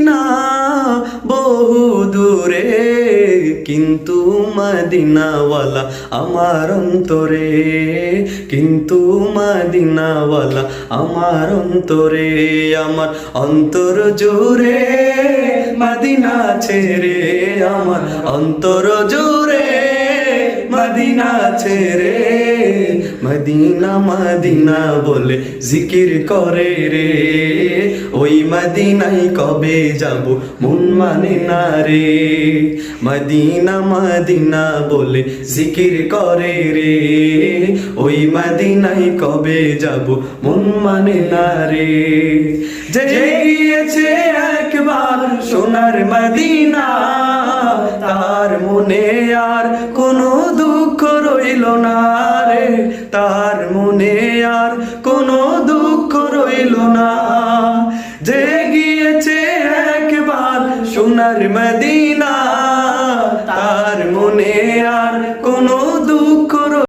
Medina বহু দূরে, কিন্তু মদিনাওয়ালা আমার অন্তরে, কিন্তু মদিনাওয়ালা আমার অন্তরে। আমার অন্তর জুড়ে মদিনা ছেড়ে, আমার অন্তর জুড়ে মদিনা ছেড়ে, মদিনা মদিনা বলে জিকির করে রে। ওই মদিনাই কবে যাব মন মানে না রে, মদিনা মদিনা বলে জিকির করে রে। ওই মদিনাই কবে যাব মন মানে না রে। যে গিয়েছে একবার সোনার মদিনা, তার মনে আর কোনো দুঃখ রইল না রে, তার মনে আর কোনো দুঃখ রইল না। যে গিয়েছে একবার সোনার মদিনা, তার মনে আর কোনো দুঃখ